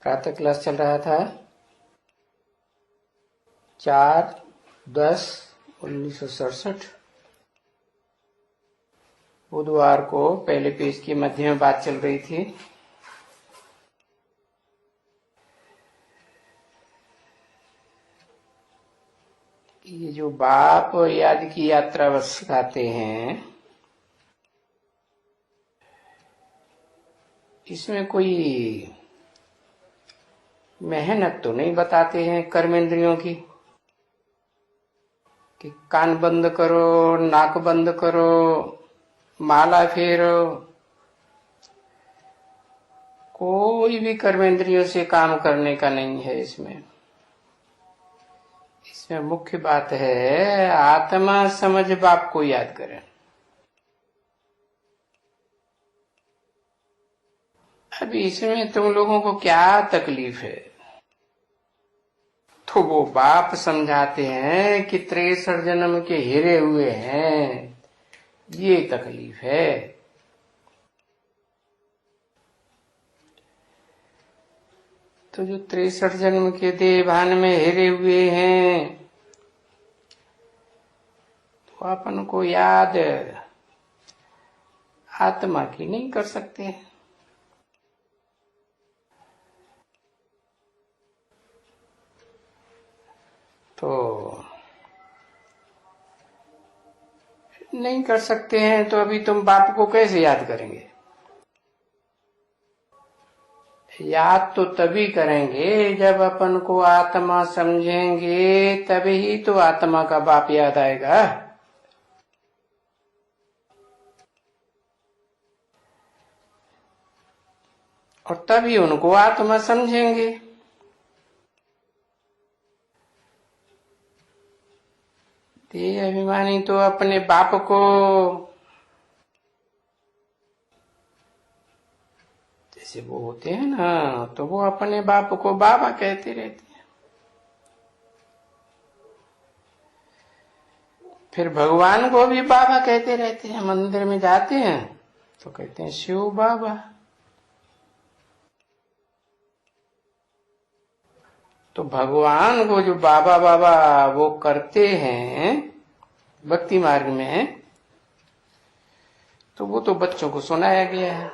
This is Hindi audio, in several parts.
प्रातः क्लास चल रहा था 4/10/1967। बुधवार को पहले पेज के मध्य में बात चल रही थी। ये जो बाप याद की यात्रा बस सिखाते हैं, इसमें कोई मेहनत तो नहीं बताते हैं कर्मेंद्रियों की कि कान बंद करो, नाक बंद करो, माला फेरो। कोई भी कर्मेंद्रियों से काम करने का नहीं है। इसमें मुख्य बात है आत्मा समझ बाप को याद करें। अभी इसमें तुम लोगों को क्या तकलीफ है? तो वो बाप समझाते हैं कि 63 जन्म के हिरे हुए हैं, ये तकलीफ है। तो जो 63 जन्म के देह भान में हिरे हुए हैं, तो अपन को याद आत्मा की नहीं कर सकते। तो नहीं कर सकते हैं तो अभी तुम बाप को कैसे याद करेंगे? याद तो तभी करेंगे जब अपन को आत्मा समझेंगे, तभी तो आत्मा का बाप याद आएगा। और तभी उनको आत्मा समझेंगे। देह अभिमानी तो अपने बाप को जैसे वो होते हैं ना, तो वो अपने बाप को बाबा कहते रहते हैं। फिर भगवान को भी बाबा कहते रहते हैं। मंदिर में जाते हैं तो कहते हैं शिव बाबा। तो भगवान को जो बाबा बाबा वो करते हैं भक्ति मार्ग में, तो वो तो बच्चों को सुनाया गया है।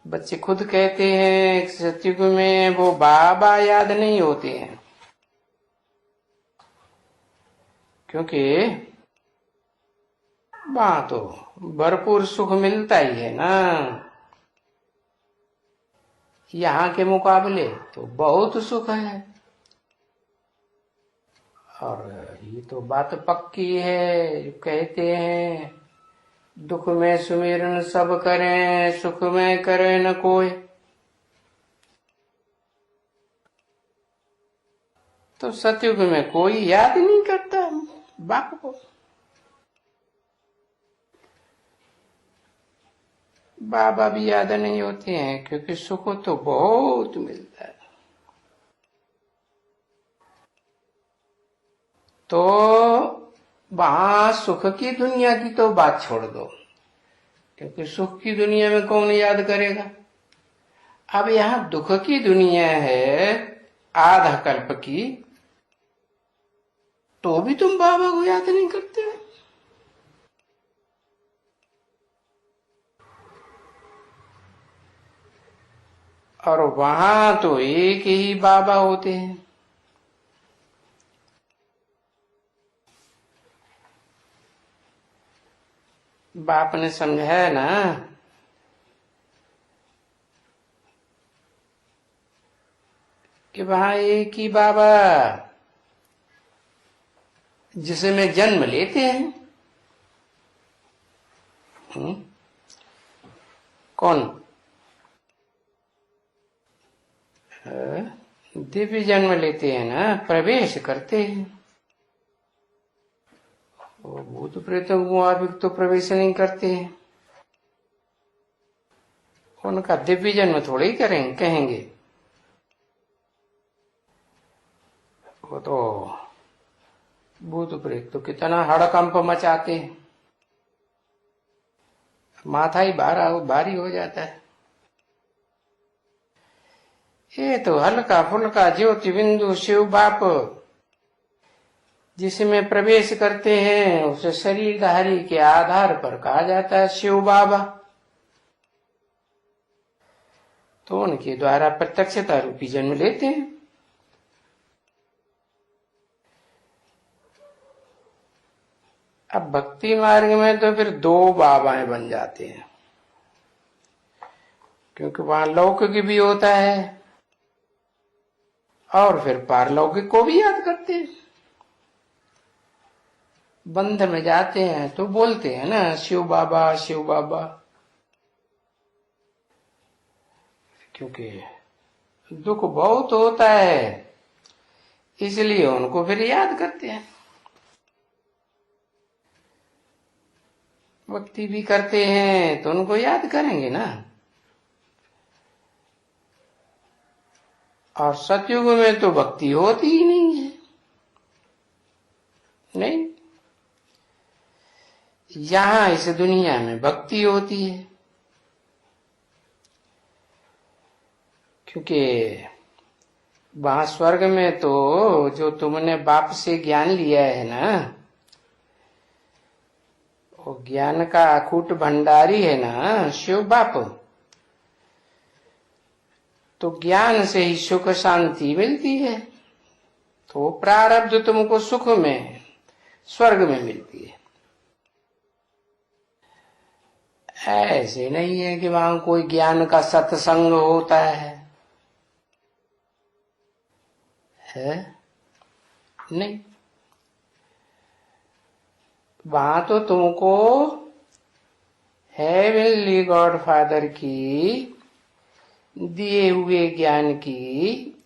बच्चे खुद कहते हैं सतयुग में वो बाबा याद नहीं होते हैं, क्योंकि वहां तो भरपूर सुख मिलता ही है ना। यहाँ के मुकाबले तो बहुत सुख है। और ये तो बात पक्की है, कहते हैं दुख में सुमिरन सब करें, सुख में करे न कोई। तो सतयुग में कोई याद नहीं करता बाप को। बाबा भी याद नहीं होते हैं, क्योंकि सुख तो बहुत मिलता है। तो वहां सुख की दुनिया की तो बात छोड़ दो, क्योंकि सुख की दुनिया में कौन याद करेगा। अब यहाँ दुख की दुनिया है आधा कल्प की, तो भी तुम बाबा को याद नहीं करते हो। और वहां तो एक ही बाबा होते हैं। बाप ने समझाया ना कि वहां एक ही बाबा जिसमें जन्म लेते हैं। कौन? दिव्य जन्म लेते हैं ना, प्रवेश करते हैं। वो भूत प्रेतों मुआबिक तो प्रवेश नहीं करते हैं। उनका दिव्य जन्म थोड़े ही कहेंगे। वो तो भूत प्रेत तो कितना हड़कंप मचाते हैं, माथा ही भारी हो जाता है। ये तो हल्का फुल्का ज्योति बिंदु शिव बाप जिसमें प्रवेश करते हैं उसे शरीरधारी के आधार पर कहा जाता है शिव बाबा। तो उनके द्वारा प्रत्यक्षता रूपी जन्म लेते हैं। अब भक्ति मार्ग में तो फिर दो बाबाएं बन जाते हैं, क्योंकि वहां लौकिक भी होता है और फिर पारलौकिक को भी याद करते हैं। बंध में जाते हैं तो बोलते हैं ना शिव बाबा शिव बाबा, क्योंकि दुख बहुत होता है इसलिए उनको फिर याद करते हैं। भक्ति भी करते हैं तो उनको याद करेंगे ना। और सतयुग में तो भक्ति होती ही नहीं है, नहीं। यहां इस दुनिया में भक्ति होती है, क्योंकि वहां स्वर्ग में तो जो तुमने बाप से ज्ञान लिया है ना, वो ज्ञान का अकूट भंडारी है ना शिव बाप। तो ज्ञान से ही सुख शांति मिलती है, तो प्रारब्ध तुमको सुख में स्वर्ग में मिलती है। ऐसे नहीं है कि वहां कोई ज्ञान का सत्संग होता है नहीं। वहां तो तुमको हेवनली गॉड फादर की दिए हुए ज्ञान की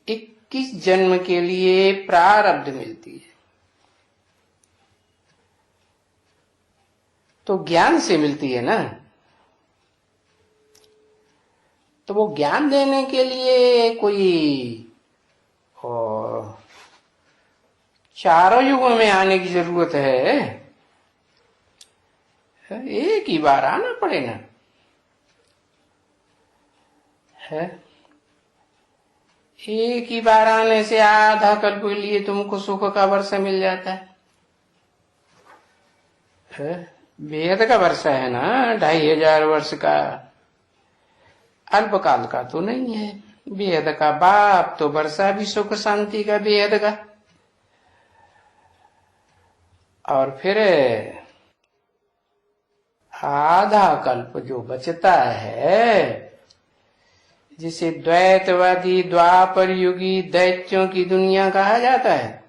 21 जन्म के लिए प्रारब्ध मिलती है। तो ज्ञान से मिलती है ना, तो वो ज्ञान देने के लिए कोई चारों युगों में आने की जरूरत है? एक ही बार आना पड़ेगा है। एक ही बार आने से आधा कल्प के लिए तुमको सुख का वर्षा मिल जाता है। वेद का वर्षा है ना 2500 वर्ष का, अल्पकाल का तो नहीं है। वेद का बाप तो वर्षा भी सुख शांति का वेद का। और फिर आधा कल्प जो बचता है, जिसे द्वैतवादी द्वापर युगी दैत्यों की दुनिया कहा जाता है,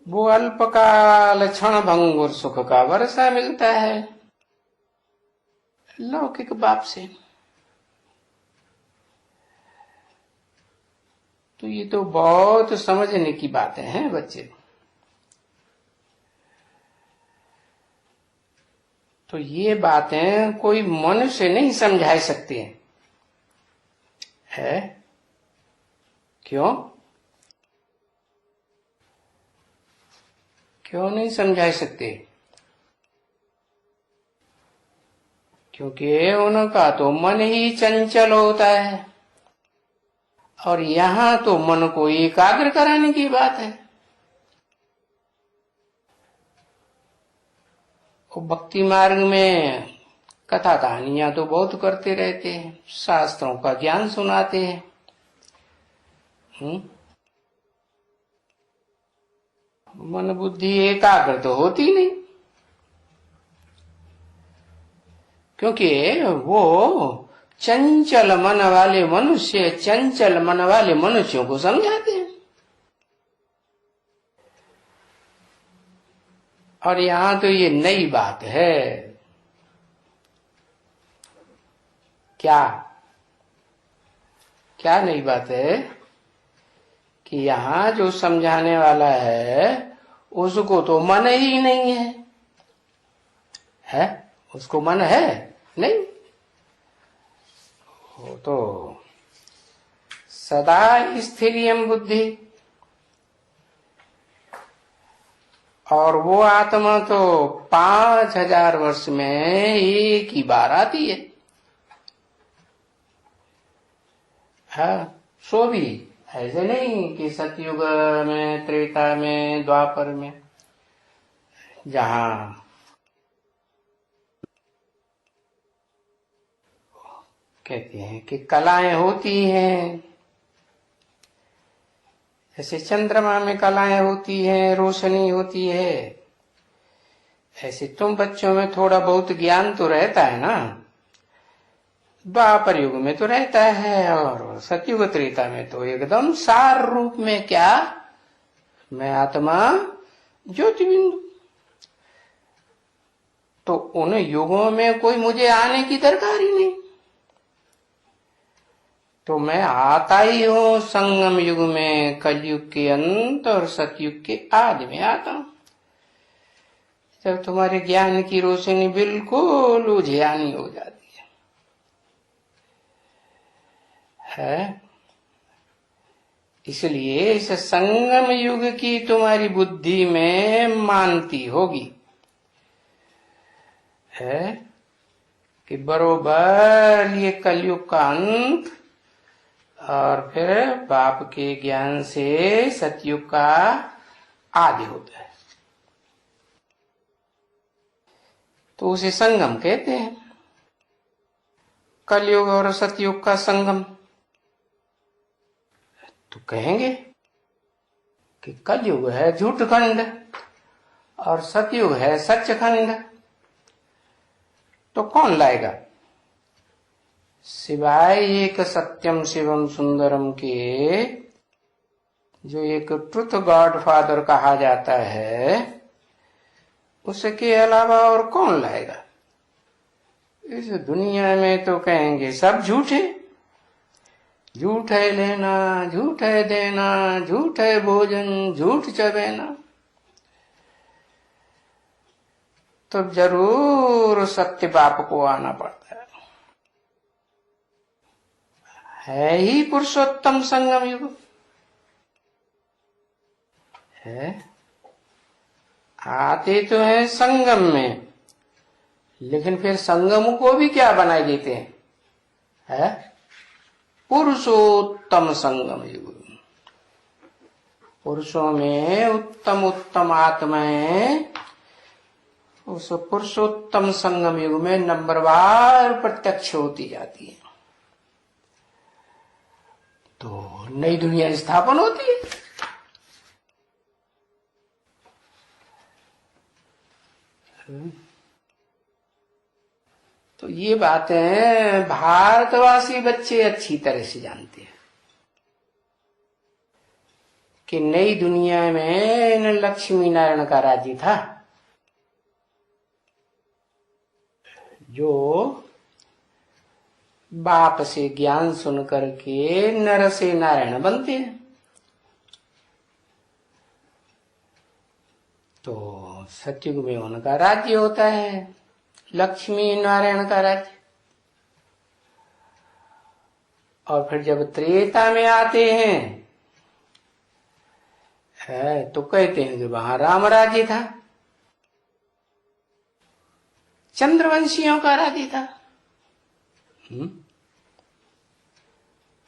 वो अल्पकाल क्षण भंगुर सुख का वर्षा मिलता है लौकिक बाप से। तो ये तो बहुत समझने की बातें हैं बच्चे। तो ये बातें कोई मनुष्य नहीं समझा सकते है। क्यों क्यों नहीं समझा सकते? क्योंकि उनका तो मन ही चंचल होता है, और यहाँ तो मन को एकाग्र कराने की बात है। भक्ति मार्ग में कथा कहानियां तो बहुत करते रहते हैं, शास्त्रों का ज्ञान सुनाते हैं। मन बुद्धि एकाग्र तो होती नहीं, क्योंकि वो चंचल मन वाले मनुष्य चंचल मन वाले मनुष्यों को समझाते हैं। और यहाँ तो ये नई बात है। क्या क्या नई बात है? कि यहाँ जो समझाने वाला है उसको तो मन ही नहीं है, उसको मन है नहीं। वो तो सदा स्थिरियम बुद्धि, और वो आत्मा तो 5000 वर्ष में एक ही बार आती है। हाँ, सो भी ऐसे नहीं कि सतयुग में, त्रेता में, द्वापर में, जहाँ कहते हैं कि कलाएं होती हैं, जैसे चंद्रमा में कलाएं होती हैं, रोशनी होती है, ऐसे तुम बच्चों में थोड़ा बहुत ज्ञान तो रहता है ना। द्वापर युग में तो रहता है, और सतयुग त्रेता में तो एकदम सार रूप में, क्या मैं आत्मा ज्योति बिंदु। तो उन युगों में कोई मुझे आने की दरकार ही नहीं, तो मैं आता ही हूं संगम युग में, कलयुग के अंत और सतयुग के आदि में आता हूं, जब तुम्हारे ज्ञान की रोशनी बिल्कुल उजियानी हो जाती है। इसलिए इस संगम युग की तुम्हारी बुद्धि में मानती होगी है कि बरोबर ये कलयुग का अंत और फिर बाप के ज्ञान से सतयुग का आदि होता है, तो उसे संगम कहते हैं। कलयुग और सतयुग का संगम। तो कहेंगे कि कलयुग है झूठ खंड और सतयुग है सच खंड, तो कौन लाएगा? सिवाय एक सत्यम शिवम सुंदरम के, जो एक ट्रुथ गॉड फादर कहा जाता है, उसके अलावा और कौन लाएगा? इस दुनिया में तो कहेंगे सब झूठ है, झूठ है लेना, झूठ है देना, झूठ है भोजन, झूठ चबेना। तो जरूर सत्य बाप को आना पड़ता है ही पुरुषोत्तम संगम युग है। आते तो है संगम में, लेकिन फिर संगम को भी क्या बनाए देते हैं है? पुरुषोत्तम संगम युग। पुरुषों में उत्तम उत्तम आत्माएं उस पुरुषोत्तम संगम युग में नंबरवार प्रत्यक्ष होती जाती है, तो नई दुनिया स्थापन होती है। तो ये बातें भारतवासी बच्चे अच्छी तरह से जानते हैं कि नई दुनिया में लक्ष्मी नारायण का राज्य था, जो बाप से ज्ञान सुन करके नर से नारायण बनते हैं। तो सतयुग में उनका राज्य होता है, लक्ष्मी नारायण का राज्य। और फिर जब त्रेता में आते हैं तो कहते हैं कि वहां राम राज्य था, चंद्रवंशियों का राज्य था।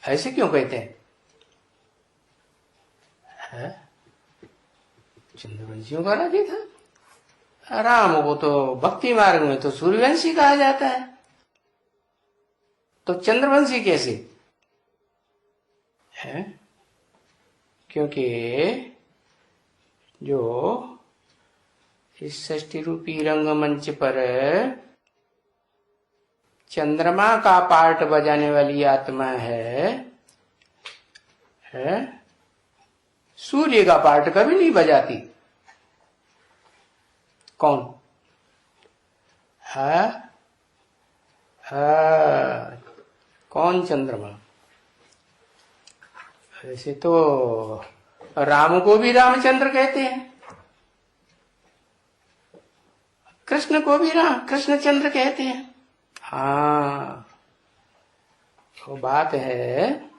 ऐसे क्यों कहते हैं? चंद्रवंशियों का राज्य था। राम को तो भक्ति मार्ग में तो सूर्यवंशी कहा जाता है, तो चंद्रवंशी कैसे है? क्योंकि जो इस षष्ठी रूपी रंगमंच पर चंद्रमा का पार्ट बजाने वाली आत्मा है, सूर्य का पार्ट कभी नहीं बजाती। कौन? कौन? चंद्रमा। ऐसे तो राम को भी रामचंद्र कहते हैं, कृष्ण को भी कृष्णचंद्र कहते हैं। हाँ, वो बात है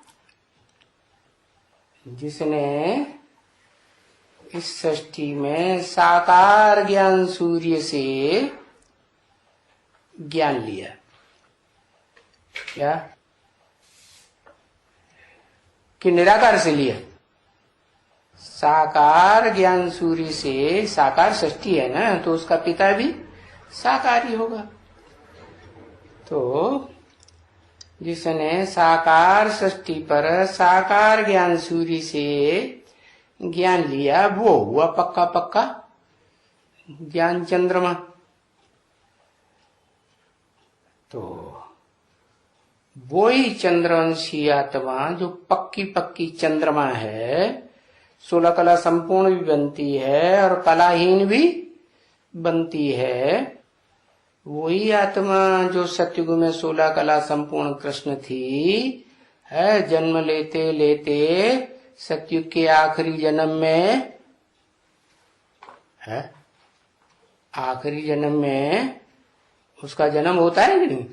जिसने इस सृष्टि में साकार ज्ञान सूर्य से ज्ञान लिया, क्या कि निराकार से लिया? साकार ज्ञान सूर्य से, साकार षष्ठी है ना, तो उसका पिता भी साकार ही होगा। तो जिसने साकार षष्ठी पर साकार ज्ञान सूर्य से ज्ञान लिया, वो हुआ पक्का पक्का ज्ञान चंद्रमा। तो वो ही चंद्रवंशी आत्मा जो पक्की पक्की चंद्रमा है, 16 कला संपूर्ण भी बनती है और कलाहीन भी बनती है, वही आत्मा जो सतयुग में 16 कला संपूर्ण कृष्ण थी, है जन्म लेते लेते सतयुग के आखिरी जन्म में, है आखिरी जन्म में उसका जन्म होता है कि नहीं?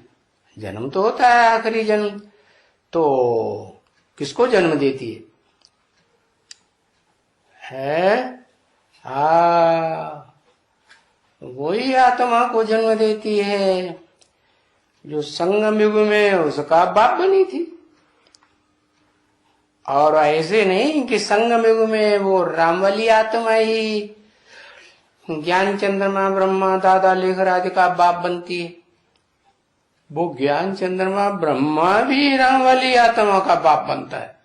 जन्म तो होता है आखिरी जन्म। तो किसको जन्म देती है? वही आत्मा को जन्म देती है जो संगम युग में उसका बाप बनी थी। और ऐसे नहीं कि संगम युग में वो रामवाली आत्मा ही ज्ञान चंद्रमा ब्रह्मा दादा लेखराज का बाप बनती है। वो ज्ञान चंद्रमा ब्रह्मा भी रामवाली आत्मा का बाप बनता है।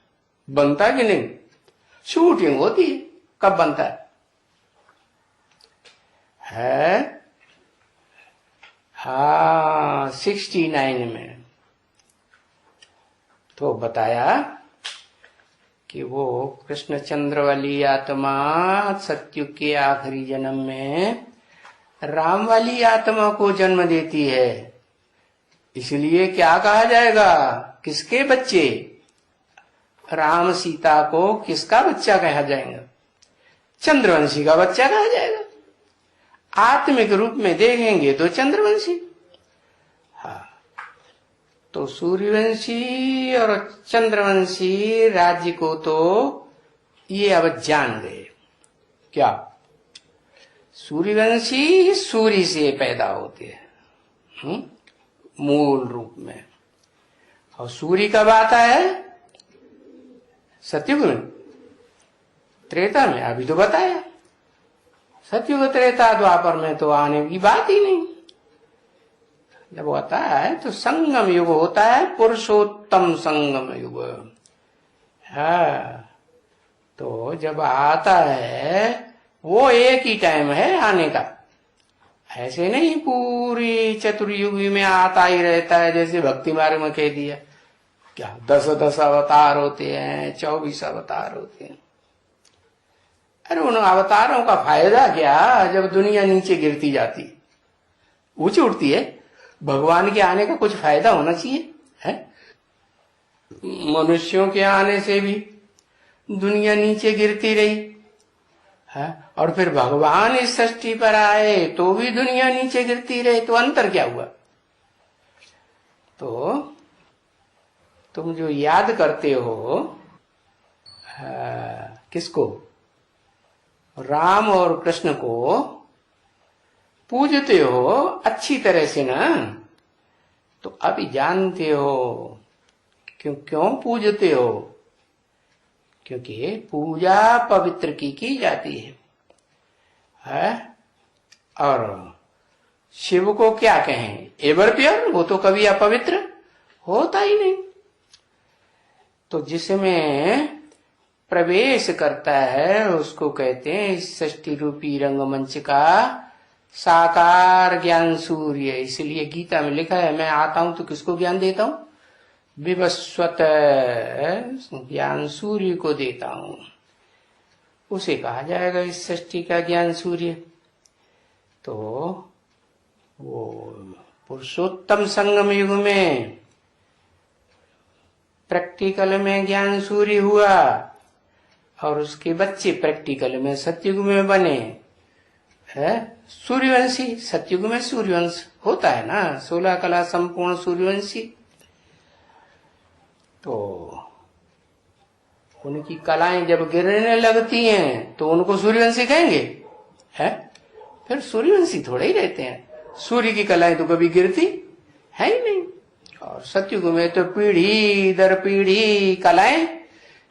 बनता कि नहीं? शूटिंग होती है, कब बनता है? हाँ 69 में तो बताया कि वो कृष्णचंद्र वाली आत्मा सतयुग के आखिरी जन्म में राम वाली आत्मा को जन्म देती है। इसलिए क्या कहा जाएगा? किसके बच्चे? राम सीता को किसका बच्चा कहा जाएगा? चंद्रवंशी का बच्चा कहा जाएगा। आत्मिक रूप में देखेंगे तो चंद्रवंशी। हाँ, तो सूर्यवंशी और चंद्रवंशी राज्य को तो ये अब जान गए। क्या? सूर्यवंशी सूर्य से पैदा होते हैं मूल रूप में। और सूर्य कब आता है? सतयुग में, त्रेता में। अभी तो बताया सतयुग त्रेता द्वापर में तो आने की बात ही नहीं। जब होता है तो संगम युग होता है, पुरुषोत्तम संगम युग है। तो जब आता है वो एक ही टाइम है आने का। ऐसे नहीं पूरी चतुर्युगी में आता ही रहता है, जैसे भक्ति मार्ग में कह दिया क्या 10 अवतार होते हैं, 24 अवतार होते हैं। अरे उन अवतारों का फायदा क्या जब दुनिया नीचे गिरती जाती, ऊंची उठती है? भगवान के आने का कुछ फायदा होना चाहिए है? मनुष्यों के आने से भी दुनिया नीचे गिरती रही है, और फिर भगवान इस सृष्टि पर आए तो भी दुनिया नीचे गिरती रहे। तो अंतर क्या हुआ? तो तुम जो याद करते हो किसको? राम और कृष्ण को पूजते हो अच्छी तरह से ना, तो अभी जानते हो क्यों पूजते हो? क्योंकि पूजा पवित्र की जाती है? और शिव को क्या कहें? एवर प्योर, वो तो कभी अपवित्र होता ही नहीं। तो जिसमें प्रवेश करता है उसको कहते हैं इस सृष्टि रूपी रंगमंच का साकार ज्ञान सूर्य। इसलिए गीता में लिखा है मैं आता हूं तो किसको ज्ञान देता हूं? विवस्वत ज्ञान सूर्य को देता हूं। उसे कहा जाएगा इस सृष्टि का ज्ञान सूर्य। तो वो पुरुषोत्तम संगम युग में प्रैक्टिकल में ज्ञान सूर्य हुआ और उसके बच्चे प्रैक्टिकल में सतयुग में बने है सूर्यवंशी। सतयुग में सूर्यवंश होता है ना, 16 कला संपूर्ण सूर्यवंशी। तो उनकी कलाएं जब गिरने लगती हैं तो उनको सूर्यवंशी कहेंगे है? फिर सूर्यवंशी थोड़े ही रहते हैं। सूर्य की कलाएं तो कभी गिरती है ही नहीं। और सतयुग में तो पीढ़ी दर पीढ़ी कलाएं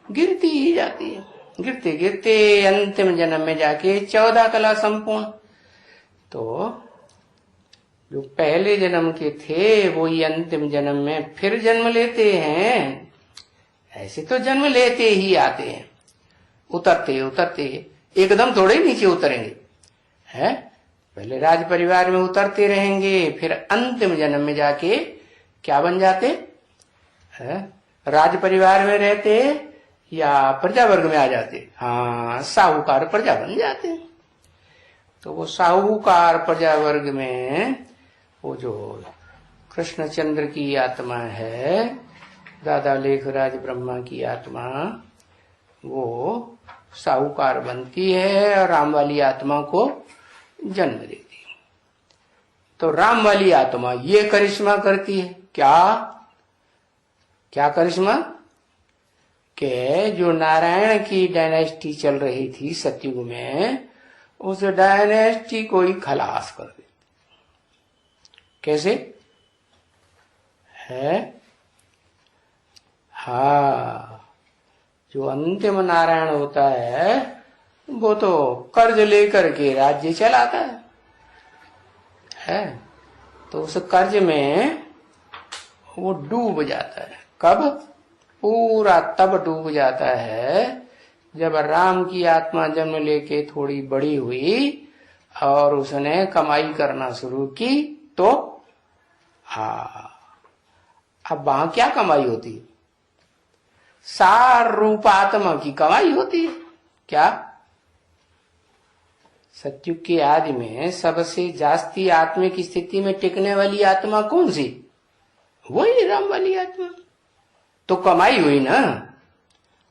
गिरती ही जाती है, गिरते गिरते अंतिम जन्म में जाके 14 कला संपूर्ण। तो जो पहले जन्म के थे वो ही अंतिम जन्म में फिर जन्म लेते हैं। ऐसे तो जन्म लेते ही आते हैं, उतरते उतरते, एकदम थोड़े ही नीचे उतरेंगे, है? पहले राज परिवार में उतरते रहेंगे, फिर अंतिम जन्म में जाके क्या बन जाते हैं? राज परिवार में रहते या प्रजा वर्ग में आ जाते? हाँ, साहूकार प्रजा बन जाते हैं। तो वो साहूकार प्रजा वर्ग में वो जो कृष्णचंद्र की आत्मा है, दादा लेखराज ब्रह्मा की आत्मा, वो साहूकार बनती है और राम वाली आत्मा को जन्म देती है। तो राम वाली आत्मा ये करिश्मा करती है, क्या क्या करिश्मा? के जो नारायण की डायनेस्टी चल रही थी सतयुग में, उस डायनेस्टी को ही खलास कर देती। कैसे है? हाँ, जो अंतिम नारायण होता है वो तो कर्ज लेकर के राज्य चलाता है? तो उस कर्ज में वो डूब जाता है। कब? पूरा तब डूब जाता है जब राम की आत्मा जन्म लेके थोड़ी बड़ी हुई और उसने कमाई करना शुरू की। तो हाँ, अब वहां क्या कमाई होती है? सार रूप आत्मा की कमाई होती है। क्या? सतयुग के आदि में सबसे जास्ती आत्मिक स्थिति में टिकने वाली आत्मा कौन सी? वही राम वाली आत्मा। तो कमाई हुई ना,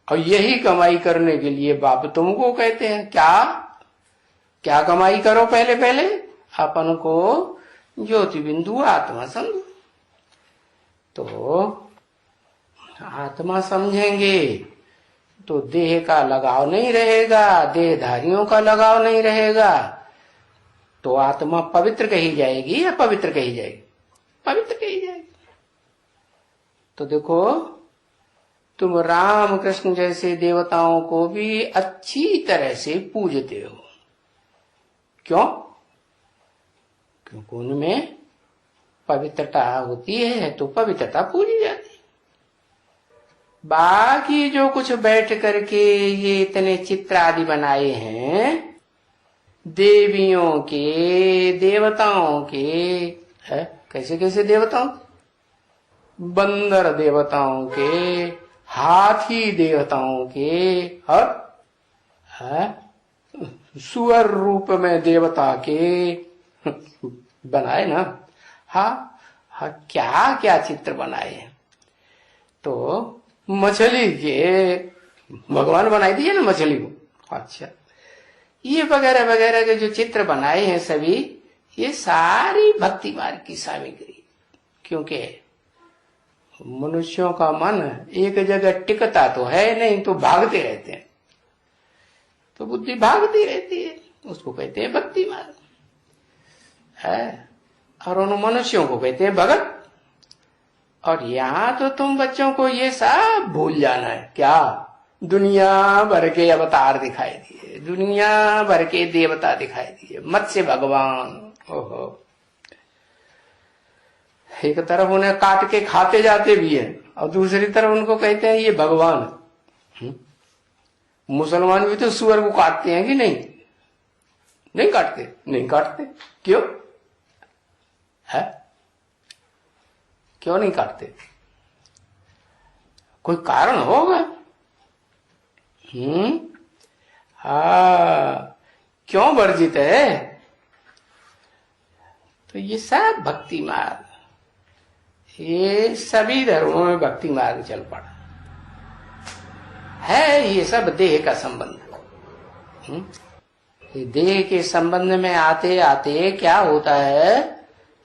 और यही कमाई करने के लिए बाप तुमको कहते हैं क्या क्या कमाई करो? पहले पहले अपन को ज्योति बिंदु आत्मा समझो। तो आत्मा समझेंगे तो देह का लगाव नहीं रहेगा, देहधारियों का लगाव नहीं रहेगा, तो आत्मा पवित्र कही जाएगी या पवित्र कही जाएगी? पवित्र कही जाएगी। तो देखो, तुम राम कृष्ण जैसे देवताओं को भी अच्छी तरह से पूजते हो। क्यों? क्योंकि उनमें पवित्रता होती है, तो पवित्रता पूजी जाती है। बाकी जो कुछ बैठ करके ये इतने चित्र आदि बनाए हैं देवियों के, देवताओं के, है? कैसे कैसे देवताओं? बंदर देवताओं के, हाथी देवताओं के, और सुअर रूप में देवता के बनाए ना। हाँ हाँ, क्या क्या चित्र बनाए हैं। तो मछली के भगवान बनाई दिए ना मछली को। अच्छा, ये वगैरह वगैरह के जो चित्र बनाए हैं सभी, ये सारी भक्ति मार्ग की सामग्री। क्योंकि मनुष्यों का मन एक जगह टिकता तो है नहीं, तो भागते रहते हैं, तो बुद्धि भागती रहती है, उसको कहते हैं भक्ति मार्ग है। और उन मनुष्यों को कहते हैं भगत। और यहाँ तो तुम बच्चों को ये सब भूल जाना है। क्या? दुनिया भर के अवतार दिखाई दिए, दुनिया भर के देवता दिखाई दिए, मत्स्य भगवान। ओहो, एक तरफ उन्हें काट के खाते जाते भी है और दूसरी तरफ उनको कहते हैं ये भगवान। मुसलमान भी तो सुअर को काटते हैं कि नहीं? नहीं काटते? नहीं काटते। क्यों है? क्यों नहीं काटते? कोई कारण होगा। हाँ, क्यों वर्जित है? तो ये सब भक्ति मार्ग, ये सभी धर्मों में भक्ति मार्ग चल पड़ा है। ये सब देह का संबंध। ये देह के संबंध में आते आते क्या होता है,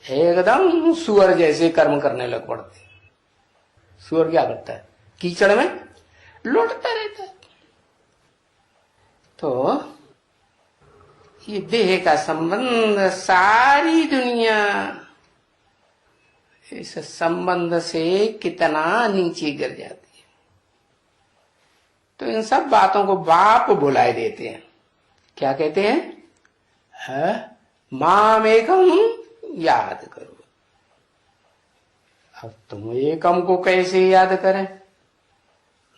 एकदम सुअर जैसे कर्म करने लग पड़ते। सुअर क्या करता है? कीचड़ में लौटता रहता है। तो ये देह का संबंध, सारी दुनिया इस संबंध से कितना नीचे गिर जाती है। तो इन सब बातों को बाप बुलाए देते हैं। क्या कहते हैं? माम एकम याद करो। अब तुम एकम को कैसे याद करें?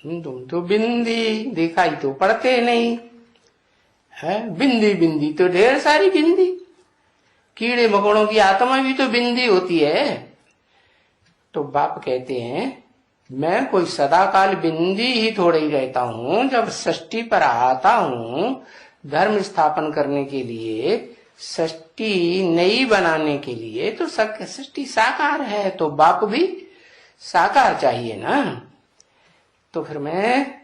तुम तो बिंदी दिखाई तो पड़ते नहीं है। बिंदी बिंदी तो ढेर सारी बिंदी, कीड़े मकोड़ों की आत्मा भी तो बिंदी होती है। तो बाप कहते हैं मैं कोई सदाकाल बिंदी ही थोड़े ही रहता हूं। जब सृष्टि पर आता हूं धर्म स्थापन करने के लिए, सृष्टि नई बनाने के लिए, तो सृष्टि साकार है तो बाप भी साकार चाहिए ना। तो फिर मैं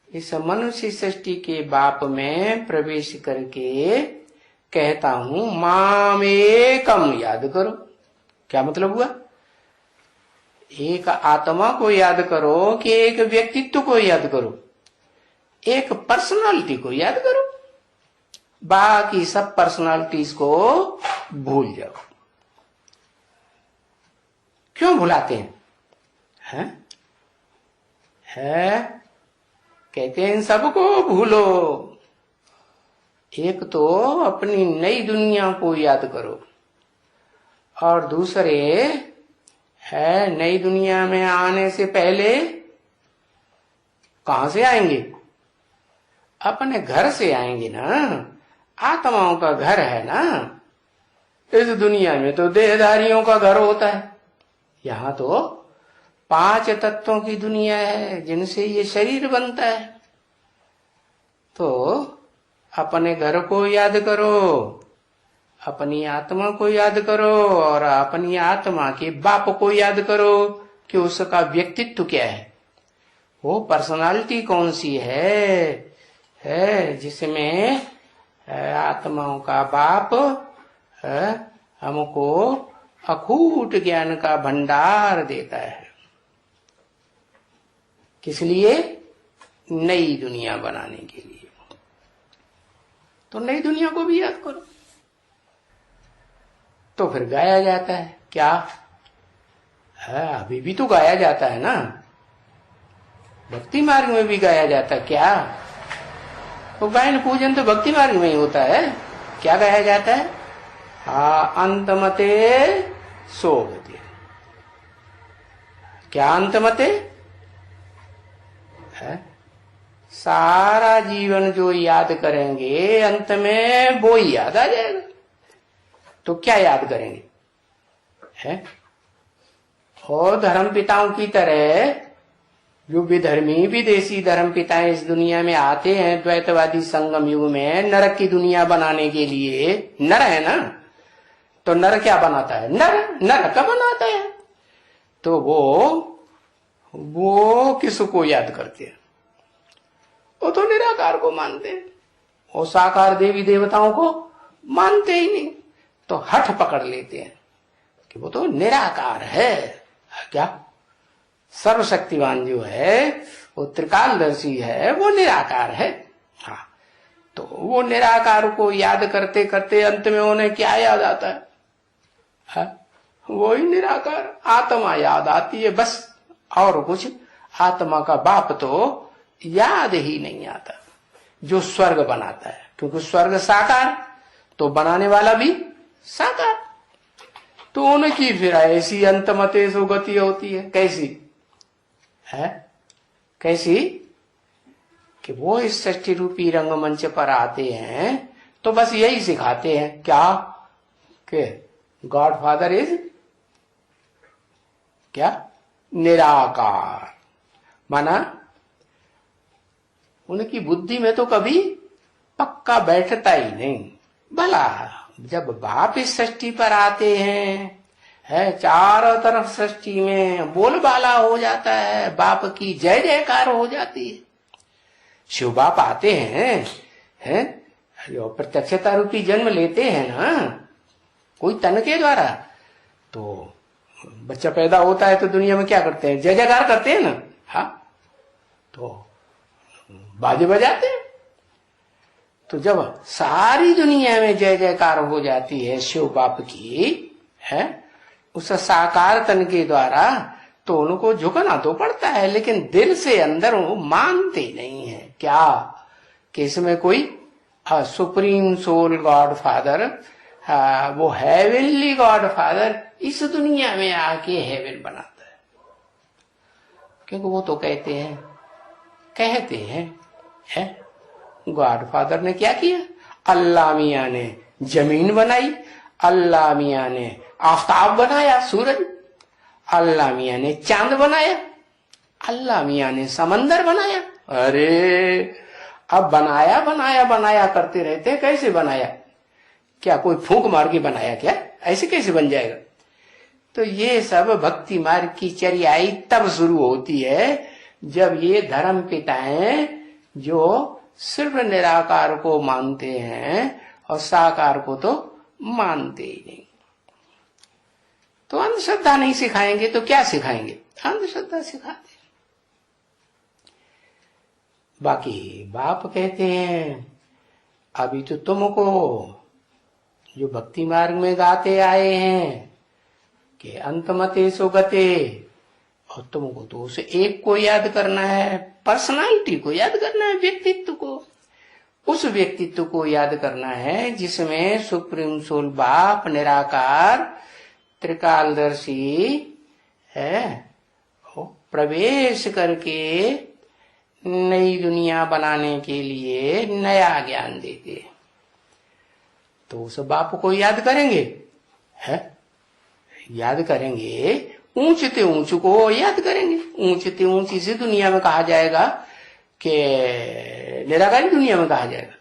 इस मनुष्य सृष्टि के बाप में प्रवेश करके कहता हूं माम एकम याद करो। क्या मतलब हुआ? एक आत्मा को याद करो कि एक व्यक्तित्व को याद करो, एक पर्सनालिटी को याद करो, बाकी सब पर्सनालिटीज को भूल जाओ। क्यों भुलाते हैं? कहते हैं इन सबको भूलो। एक तो अपनी नई दुनिया को याद करो और दूसरे है नई दुनिया में आने से पहले कहां से आएंगे? अपने घर से आएंगे ना। आत्माओं का घर है ना। इस दुनिया में तो देहधारियों का घर होता है, यहाँ तो 5 तत्वों की दुनिया है जिनसे ये शरीर बनता है। तो अपने घर को याद करो, अपनी आत्मा को याद करो और अपनी आत्मा के बाप को याद करो कि उसका व्यक्तित्व क्या है, वो पर्सनालिटी कौन सी है जिसमें आत्माओं का बाप हमको अखूट ज्ञान का भंडार देता है। किस लिए? नई दुनिया बनाने के लिए। तो नई दुनिया को भी याद करो। तो फिर गाया जाता है क्या? अभी भी तो गाया जाता है ना, भक्ति मार्ग में भी गाया जाता है। क्या? तो गायन पूजन तो भक्ति मार्ग में ही होता है। क्या गाया जाता है? अंतमते सोगते। क्या अंतमते? सारा जीवन जो याद करेंगे अंत में वो ही याद आ जाएगा। तो क्या याद करेंगे? और धर्म पिताओं की तरह जो विधर्मी विदेशी धर्म पिता इस दुनिया में आते हैं द्वैतवादी संगम युग में नरक की दुनिया बनाने के लिए। नर है ना, तो नर क्या बनाता है? नरक बनाता है। तो वो किसको याद करते हैं? वो तो निराकार को मानते हैं, वो साकार देवी देवताओं को मानते ही नहीं। तो हठ पकड़ लेते हैं कि वो तो निराकार है। क्या? सर्वशक्तिवान जो है वो त्रिकालदर्शी है, वो निराकार है। हाँ, तो वो निराकार को याद करते करते अंत में उन्हें क्या याद आता है? वही निराकार आत्मा याद आती है बस। और कुछ आत्मा का बाप तो याद ही नहीं आता जो स्वर्ग बनाता है, क्योंकि स्वर्ग साकार तो बनाने वाला भी साकार। तो उनकी फिर ऐसी अंतमते सो गति होती है। कैसी है? कैसी कि वो इस सृष्टि रूपी रंगमंच पर आते हैं तो बस यही सिखाते हैं। क्या? कि गॉड फादर इज क्या? निराकार। माना उनकी बुद्धि में तो कभी पक्का बैठता ही नहीं। भला जब बाप इस सृष्टि पर आते हैं है चारों तरफ सृष्टि में बोलबाला हो जाता है, बाप की जय जयकार हो जाती है। शिव बाप आते हैं जो प्रत्यक्षता रूपी जन्म लेते हैं ना कोई तन के द्वारा, तो बच्चा पैदा होता है तो दुनिया में क्या करते हैं? जय जयकार करते हैं ना। हाँ, तो बाजे बजाते हैं। तो जब सारी दुनिया में जय जयकार हो जाती है शिव बाप की है उस साकार तन के द्वारा, तो उनको झुकना तो पड़ता है, लेकिन दिल से अंदर वो मानते नहीं है क्या कि इसमें कोई सुप्रीम सोल गॉड फादर, वो हेवनली गॉड फादर इस दुनिया में आके हेवन बनाता है। क्योंकि वो तो कहते हैं गॉड फादर ने क्या किया, अल्लाह मियाँ ने जमीन बनाई, अल्लाह मियाँ ने आफताब बनाया, सूरज, अल्लाह मियाँ ने चांद बनाया, अल्लाह मियाँ ने समंदर बनाया। अरे अब बनाया करते रहते, कैसे बनाया? क्या कोई फूंक मार के बनाया क्या? ऐसे कैसे बन जाएगा? तो ये सब भक्ति मार्ग की चर्याई तब शुरू होती है जब ये धर्म पिताएं जो सिर्फ निराकार को मानते हैं और साकार को तो मानते ही नहीं। तो अंधश्रद्धा नहीं सिखाएंगे तो क्या सिखाएंगे? अंधश्रद्धा सिखाते। बाकी बाप कहते हैं अभी तो तुमको जो भक्ति मार्ग में गाते आए हैं कि अंतमते सुगते, और तुमको तो उसे एक को याद करना है, पर्सनालिटी को याद करना है, व्यक्तित्व को, उस व्यक्तित्व को याद करना है जिसमें सुप्रीम सोल बाप निराकार त्रिकालदर्शी है, वो प्रवेश करके नई दुनिया बनाने के लिए नया ज्ञान देते। तो उस बाप को याद करेंगे, है याद करेंगे, ऊंचते ऊंच को याद करेंगे। ऊंचते ऊंच इसी दुनिया में कहा जाएगा कि निराकारी दुनिया में कहा जाएगा,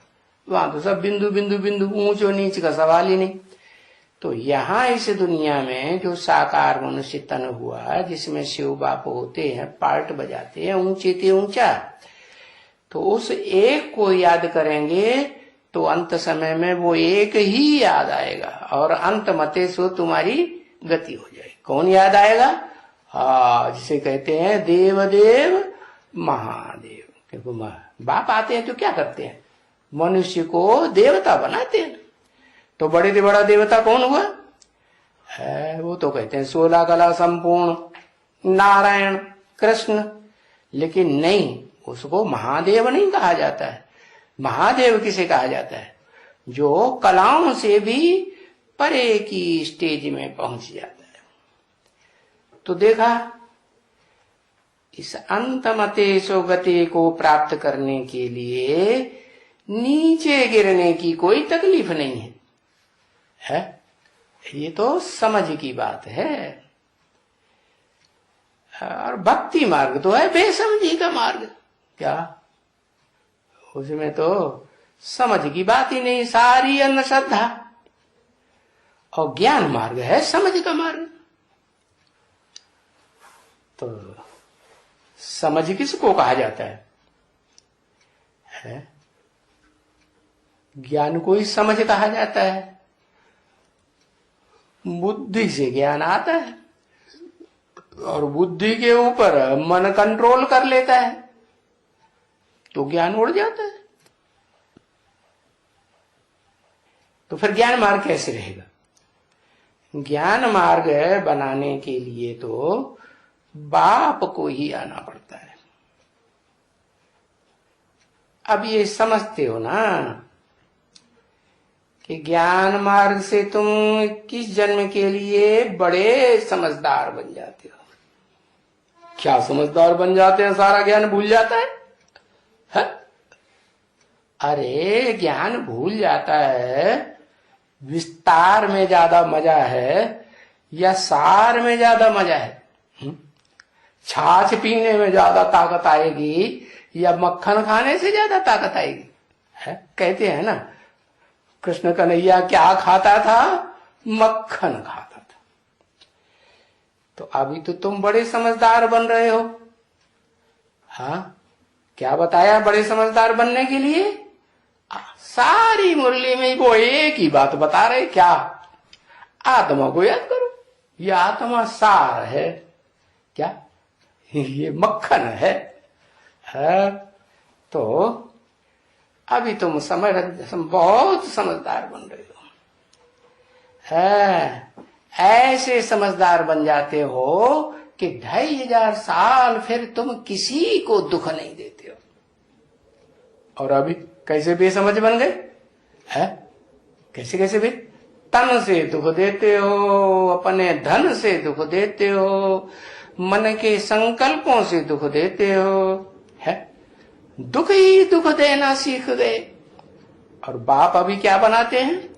वहां तो सब बिंदु बिंदु बिंदु, ऊंच और नीच का सवाल ही नहीं। तो यहाँ इस दुनिया में जो साकार मनुष्य तन हुआ, जिसमें शिव बाप होते हैं, पार्ट बजाते हैं ऊंचे ते ऊंचा, तो उस एक को याद करेंगे तो अंत समय में वो एक ही याद आएगा और अंत मते सो तुम्हारी गति हो जाएगी। कौन याद आएगा? जिसे कहते हैं देवदेव महादेव। क्योंकि बाप आते हैं तो क्या करते हैं? मनुष्य को देवता बनाते हैं। तो बड़े से बड़ा देवता कौन हुआ? वो तो कहते हैं 16 कला संपूर्ण नारायण कृष्ण, लेकिन नहीं, उसको महादेव नहीं कहा जाता है। महादेव किसे कहा जाता है? जो कलाओं से भी परे की स्टेज में पहुंच जाता है। तो देखा, इस अंतमते सोगते को प्राप्त करने के लिए नीचे गिरने की कोई तकलीफ नहीं है, ये तो समझ की बात है। और भक्ति मार्ग तो है बेसमझी का मार्ग। क्या उसमें तो समझ की बात ही नहीं, सारी अंधश्रद्धा। और ज्ञान मार्ग है समझ का मार्ग। तो समझ किसको कहा जाता है? ज्ञान को ही समझ कहा जाता है। बुद्धि से ज्ञान आता है और बुद्धि के ऊपर मन कंट्रोल कर लेता है तो ज्ञान उड़ जाता है। तो फिर ज्ञान मार्ग कैसे रहेगा? ज्ञान मार्ग बनाने के लिए तो बाप को ही आना पड़ता है। अब ये समझते हो ना कि ज्ञान मार्ग से तुम 21 जन्म के लिए बड़े समझदार बन जाते हो। क्या समझदार बन जाते हैं? सारा ज्ञान भूल जाता है? अरे ज्ञान भूल जाता है। विस्तार में ज्यादा मजा है या सार में ज्यादा मजा है? छाछ पीने में ज्यादा ताकत आएगी या मक्खन खाने से ज्यादा ताकत आएगी? कहते हैं ना, कृष्ण कन्हैया क्या खाता था? मक्खन खाता था। तो अभी तो तुम बड़े समझदार बन रहे हो। क्या बताया बड़े समझदार बनने के लिए? सारी मुरली में वो एक ही बात बता रहे, क्या? आत्मा को याद करो। ये आत्मा सार है, क्या ये मक्खन है? तो अभी तुम बहुत समझदार बन रहे हो। ऐसे समझदार बन जाते हो कि 2500 साल फिर तुम किसी को दुख नहीं देते हो, और अभी कैसे बेसमझ बन गए है? कैसे कैसे भी तन से दुख देते हो, अपने धन से दुख देते हो, मन के संकल्पों से दुख देते हो, है? दुख ही दुख देना सीख गए। और बाप अभी क्या बनाते हैं?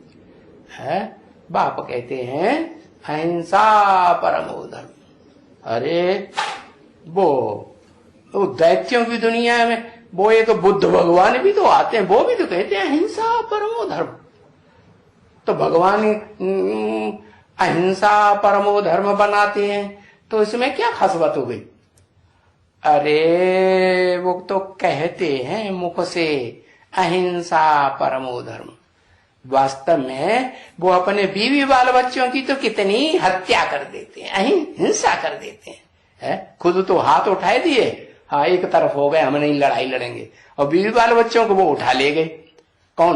है? बाप कहते हैं अहिंसा परमो धर्म। अरे वो दैत्यों की दुनिया में वो एक बुद्ध भगवान भी तो आते हैं, वो भी तो कहते हैं अहिंसा परमो धर्म। तो भगवान अहिंसा परमो धर्म बनाते हैं, तो इसमें क्या खास बात हो गई? अरे वो तो कहते हैं मुख से अहिंसा परमो धर्म, वास्तव में वो अपने बीवी बाल बच्चों की तो कितनी हत्या कर देते हैं, हिंसा कर देते हैं, है? खुद तो हाथ उठाए दिए, हाँ एक तरफ हो गए, हम नहीं लड़ाई लड़ेंगे, और बीवी बाल बच्चों को वो उठा ले गए। कौन?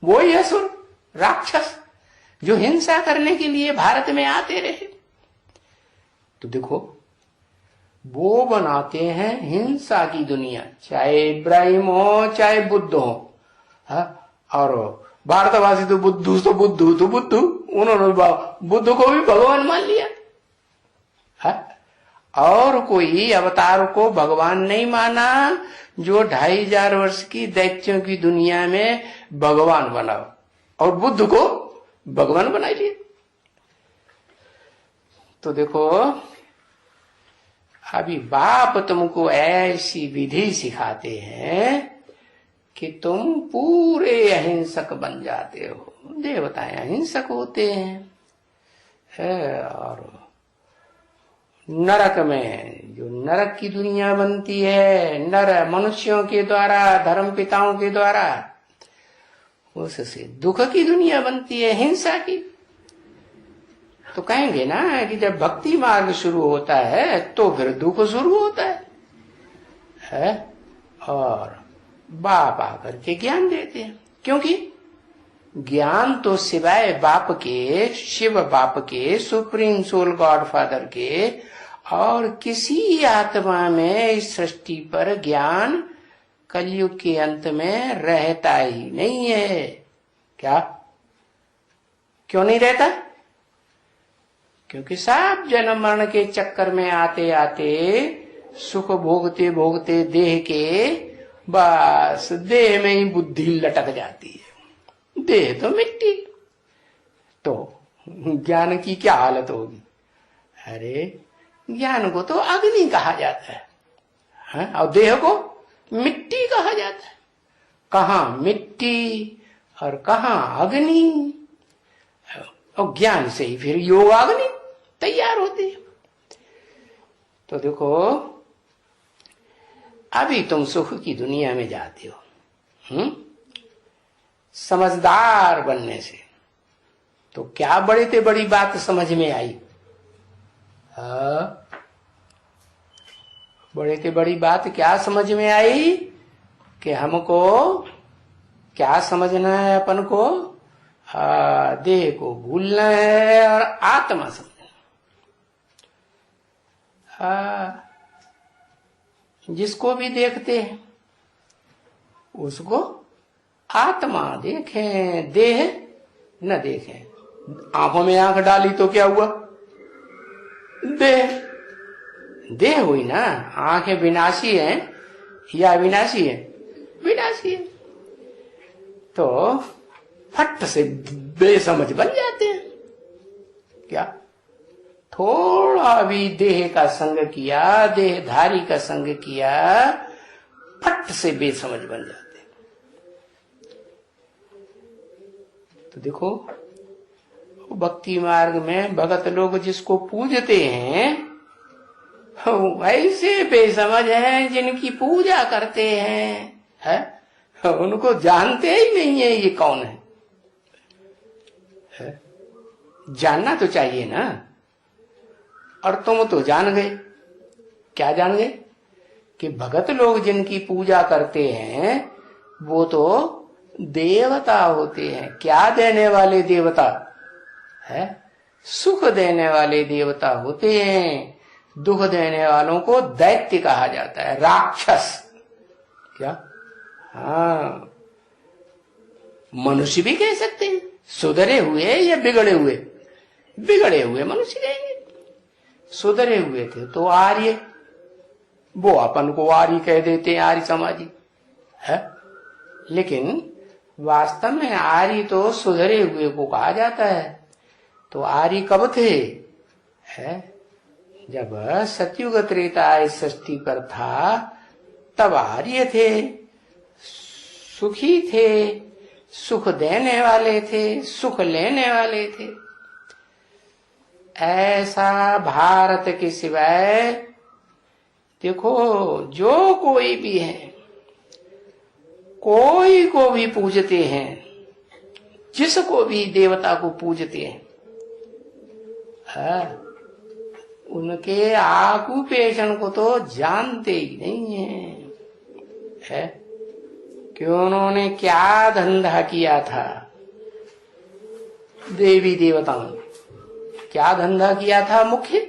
वो ही असुर राक्षस जो हिंसा करने के लिए भारत में आते रहे। तो देखो वो बनाते हैं हिंसा की दुनिया, चाहे इब्राहिम हो चाहे बुद्ध हो, और भारतवासी तो बुद्धू, उन्होंने बुद्ध को भी भगवान मान लिया, है? और कोई अवतार को भगवान नहीं माना, जो 2500 वर्ष की दैत्यों की दुनिया में भगवान बनाओ, और बुद्ध को भगवान बना लिए। तो देखो अभी बाप तुमको ऐसी विधि सिखाते हैं कि तुम पूरे अहिंसक बन जाते हो। देवताएं अहिंसक होते हैं, है? और नरक में जो नरक की दुनिया बनती है, नर मनुष्यों के द्वारा, धर्म पिताओं के द्वारा, उससे दुख की दुनिया बनती है, हिंसा की। तो कहेंगे ना कि जब भक्ति मार्ग शुरू होता है तो फिर दुख शुरू होता है? और बाप आकर के ज्ञान देते हैं, क्योंकि ज्ञान तो सिवाय बाप के, शिव बाप के, सुप्रीम सोल गॉड फादर के, और किसी आत्मा में इस सृष्टि पर ज्ञान कलयुग के अंत में रहता ही नहीं है। क्या? क्यों नहीं रहता? क्योंकि सब जन्म मरण के चक्कर में आते आते सुख भोगते भोगते देह के, बस देह में ही बुद्धि लटक जाती है। देह तो मिट्टी, तो ज्ञान की क्या हालत होगी? अरे ज्ञान को तो अग्नि कहा जाता है, और देह को मिट्टी कहा जाता है। कहाँ मिट्टी और कहाँ अग्नि, और ज्ञान से ही फिर योगाग्नि तैयार होती है। तो देखो अभी तुम सुख की दुनिया में जाते हो, समझदार बनने से। तो क्या बड़े ते बड़ी बात समझ में आई? बड़े ते बड़ी बात क्या समझ में आई? कि हमको क्या समझना है? अपन को देह को भूलना है और आत्मा समझना। जिसको भी देखते हैं उसको आत्मा देखें, देह न देखें। आंखों में आंख डाली तो क्या हुआ? देह, देह हुई ना। आंखें विनाशी हैं या अविनाशी है? विनाशी है। तो फट से बेसमझ बन जाते हैं। क्या? थोड़ा भी देह का संग किया, देहधारी का संग किया, फट से बेसमझ बन जाते हैं। तो देखो भक्ति मार्ग में भगत लोग जिसको पूजते हैं ऐसे बेसमझ हैं जिनकी पूजा करते हैं, उनको जानते ही नहीं है ये कौन है। जानना तो चाहिए ना। और तुम तो जान गए। क्या जान गए? कि भगत लोग जिनकी पूजा करते हैं वो तो देवता होते हैं। क्या देने वाले देवता है? सुख देने वाले देवता होते हैं। दुख देने वालों को दैत्य कहा जाता है, राक्षस। क्या? हाँ, मनुष्य भी कह सकते हैं, सुधरे हुए या बिगड़े हुए। बिगड़े हुए मनुष्य कहेंगे, सुधरे हुए थे तो आर्य, वो अपन को आर्य कह देते हैं, आर्य समाजी है। लेकिन वास्तव में आर्य तो सुधरे हुए को कहा जाता है। तो आर्य कब थे? है जब सतयुग त्रेता सृष्टि पर था, तब आर्य थे, सुखी थे, सुख देने वाले थे, सुख लेने वाले थे। ऐसा भारत के सिवाय देखो, जो कोई भी है, कोई को भी पूजते हैं, जिसको भी देवता को पूजते हैं, उनके ऑक्यूपेशन को तो जानते ही नहीं है कि उन्होंने क्या धंधा किया था। देवी देवताओं ने क्या धंधा किया था मुख्य?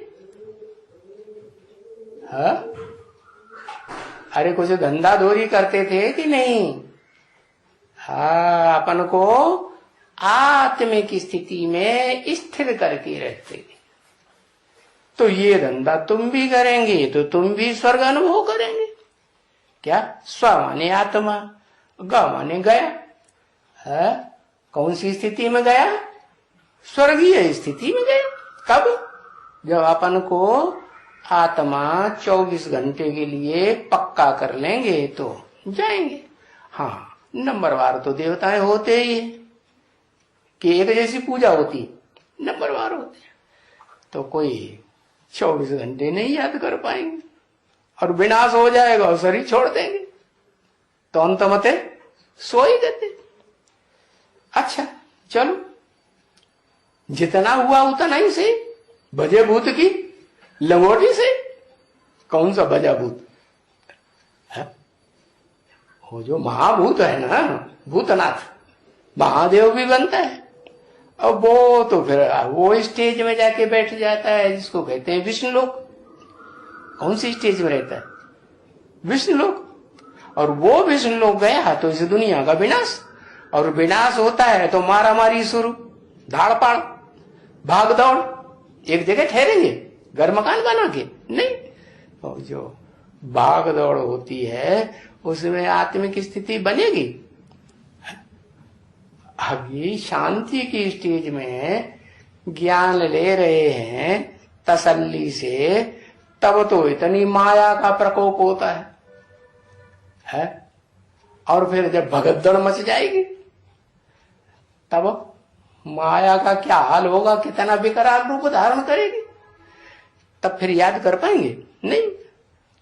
अरे कुछ धंधा धोरी करते थे कि नहीं? अपन को आत्मिक स्थिति में स्थिर करके रखते थे। तो ये धंधा तुम भी करेंगे तो तुम भी स्वर्ग अनुभव करेंगे। क्या? स्व माने आत्मा, ग माने गया। कौन सी स्थिति में गया? स्वर्गीय स्थिति में गया। कब? जब अपन को आत्मा 24 घंटे के लिए पक्का कर लेंगे तो जाएंगे। हाँ, नंबरवार तो देवताएं होते ही है कि एक जैसी पूजा होती, नंबरवार होते हैं, तो कोई 24 घंटे नहीं याद कर पाएंगे और विनाश हो जाएगा और शरीर छोड़ देंगे। तो अंत मते सो ही देते। अच्छा चलो, जितना हुआ उतना ही से भजे भूत की लंगोटी से। कौन सा भजा भूत है? वो जो महाभूत है ना, भूतनाथ, महादेव भी बनता है। अब वो तो फिर वो स्टेज में जाके बैठ जाता है जिसको कहते हैं विष्णु लोक। कौन सी स्टेज में रहता है? विष्णु लोक। और वो विष्णु लोक गया तो इस दुनिया का विनाश, और विनाश होता है तो मारा मारी शुरू, धाड़ पाड़, भाग दौड़। एक जगह ठहरेंगे घर मकान बना के नहीं। और जो भाग दौड़ होती है उसमें आत्मिक स्थिति बनेगी। अभी शांति की स्टेज में ज्ञान ले रहे हैं तसल्ली से, तब तो इतनी माया का प्रकोप होता है? और फिर जब भगदड़ मच जाएगी तब माया का क्या हाल होगा, कितना विकराल रूप धारण करेगी। तब फिर याद कर पाएंगे नहीं।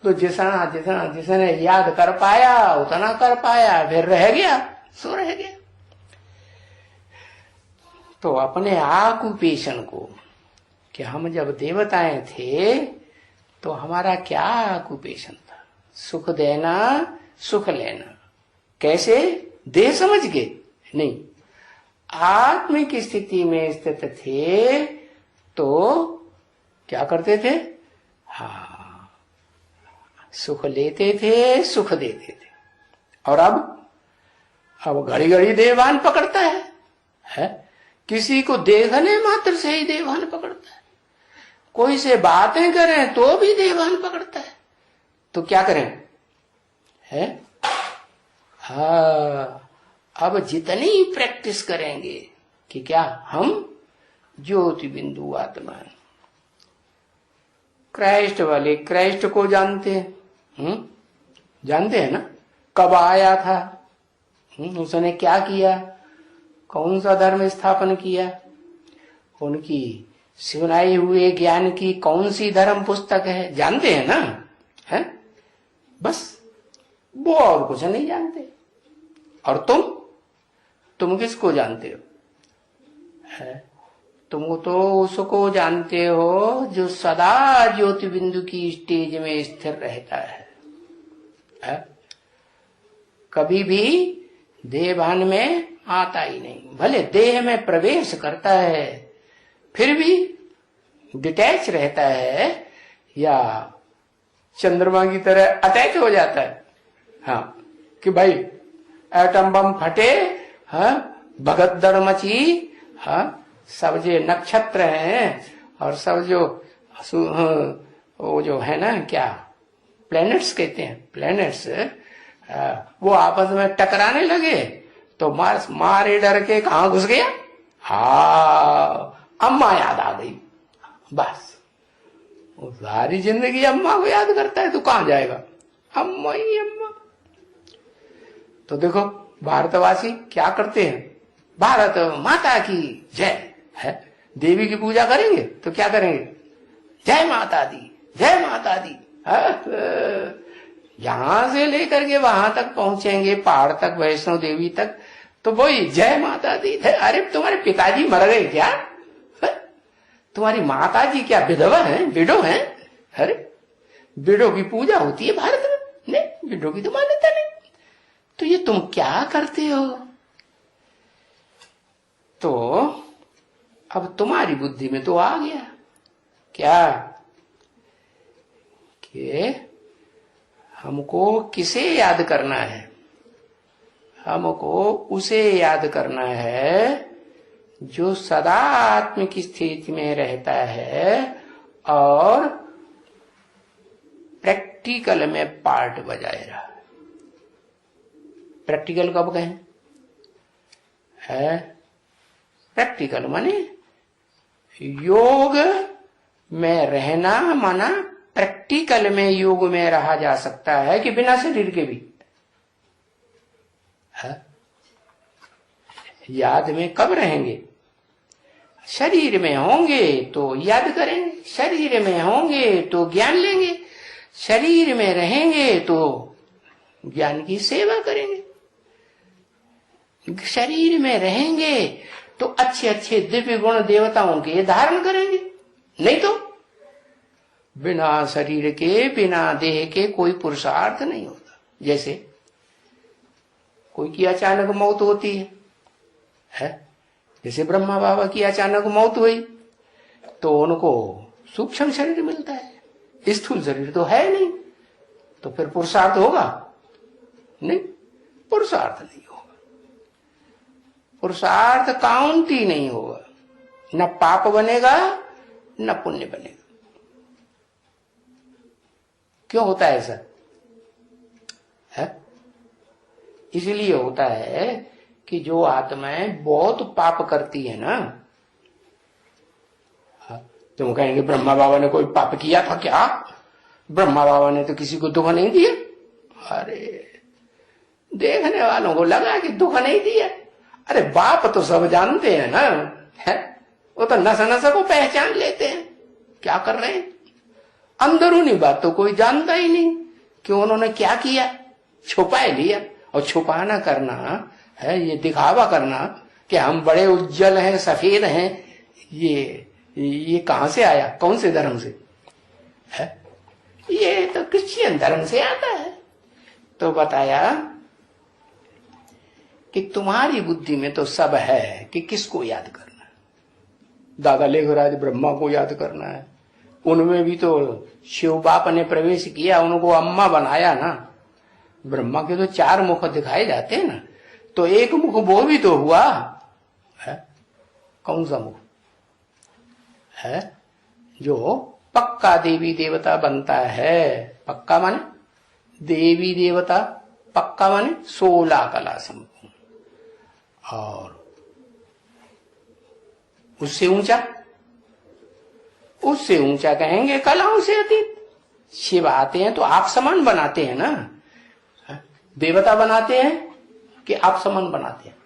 तो जितना जितना जिसने याद कर पाया उतना कर पाया, फिर रह गया सो रह गया। तो अपने ऑक्यूपेशन को, कि हम जब देवताएं थे तो हमारा क्या ऑक्यूपेशन था? सुख देना, सुख लेना। कैसे? देह समझ के नहीं, आत्मिक स्थिति में स्थित थे तो क्या करते थे? हाँ, सुख लेते थे, सुख देते थे। और अब घड़ी घड़ी देवान पकड़ता है? किसी को देखने मात्र से ही देवान पकड़ता है। कोई से बातें करें तो भी देवान पकड़ता है। तो क्या करें? हाँ, अब जितनी प्रैक्टिस करेंगे कि क्या हम ज्योति बिंदु आत्मा है। क्राइस्ट वाले क्राइस्ट को जानते हैं, जानते हैं ना? कब आया था, उसने क्या किया, कौन सा धर्म स्थापन किया, उनकी सुनाई हुए ज्ञान की कौन सी धर्म पुस्तक है, जानते हैं ना? है बस, वो और कुछ नहीं जानते। और तुम किसको जानते हो? तुम तो उसको जानते हो जो सदा ज्योति बिंदु की स्टेज में स्थिर रहता है? कभी भी देहभान में आता ही नहीं। भले देह में प्रवेश करता है फिर भी डिटैच रहता है, या चंद्रमा की तरह अटैच हो जाता है। हाँ कि भाई एटम बम फटे, हाँ भगदड़ मची, हाँ सब जो नक्षत्र हैं और सब जो वो जो है ना क्या प्लैनेट्स कहते हैं, प्लैनेट्स वो आपस में टकराने लगे तो मार्स मारे डर के कहां घुस गया? अम्मा याद आ गई। बस वो सारी जिंदगी अम्मा को याद करता है तो कहां जाएगा? अम्मा ही अम्मा। तो देखो भारतवासी क्या करते हैं, भारत माता की जय है, देवी की पूजा करेंगे तो क्या करेंगे? जय माता दी, जय माता दी। यहां से लेकर के वहां तक पहुंचेंगे, पहाड़ तक, वैष्णो देवी तक, तो वही जय माता दी। अरे तुम्हारे पिताजी मर गए क्या? तुम्हारी माता जी क्या विधवा है, विडो है? अरे विडो की पूजा होती है भारत में? नहीं, विडो की तो मान्यता नहीं। तो ये तुम क्या करते हो? तो अब तुम्हारी बुद्धि में तो आ गया क्या कि हमको किसे याद करना है? हमको उसे याद करना है जो सदा आत्म की स्थिति में रहता है और प्रैक्टिकल में पार्ट बजाए रहा। प्रैक्टिकल कब कहें? है प्रैक्टिकल माने योग में रहना, माना प्रैक्टिकल में योग में रहा जा सकता है कि बिना शरीर के भी। है? याद में कब रहेंगे? शरीर में होंगे तो याद करेंगे, शरीर में होंगे तो ज्ञान लेंगे, शरीर में रहेंगे तो ज्ञान की सेवा करेंगे, शरीर में रहेंगे तो अच्छे अच्छे दिव्य गुण देवताओं के धारण करेंगे। नहीं तो बिना शरीर के, बिना देह के कोई पुरुषार्थ नहीं होता। जैसे कोई की अचानक मौत होती है? जैसे ब्रह्मा बाबा की अचानक मौत हुई तो उनको सूक्ष्म शरीर मिलता है, स्थूल शरीर तो है नहीं, तो फिर पुरुषार्थ होगा? नहीं, पुरुषार्थ नहीं होगा। पुरुषार्थ काउंट ही नहीं होगा, न पाप बनेगा न पुण्य बनेगा। क्यों होता है ऐसा? है? इसलिए होता है कि जो आत्माएं बहुत पाप करती है ना, तुम कहेंगे ब्रह्मा बाबा ने कोई पाप किया था क्या? ब्रह्मा बाबा ने तो किसी को दुख नहीं दिया। अरे देखने वालों को लगा कि दुख नहीं दिया। अरे बाप तो सब जानते हैं ना, है? वो तो नशा नशा को पहचान लेते हैं क्या कर रहे हैं। अंदरूनी बात तो कोई जानता ही नहीं कि उन्होंने क्या किया, छुपा लिया। और छुपाना करना है, ये दिखावा करना कि हम बड़े उज्जवल हैं, सफेद हैं, ये कहां से आया? कौन से धर्म से है? ये तो क्रिश्चियन धर्म से आता है। तो बताया कि तुम्हारी बुद्धि में तो सब है कि किसको याद करना है। दादा लेखराज ब्रह्मा को याद करना है, उनमें भी तो शिव बाप ने प्रवेश किया, उनको अम्मा बनाया ना। ब्रह्मा के तो 4 मुख दिखाए जाते हैं ना, तो एक मुख वो भी तो हुआ है। कौन सा मुख है? जो पक्का देवी देवता बनता है। पक्का माने देवी देवता, पक्का माने 16 कला संपन्न, और उससे ऊंचा कहेंगे कलाओं से अतीत। शिव आते हैं तो आप समान बनाते हैं ना, देवता बनाते हैं कि आप समान बनाते हैं।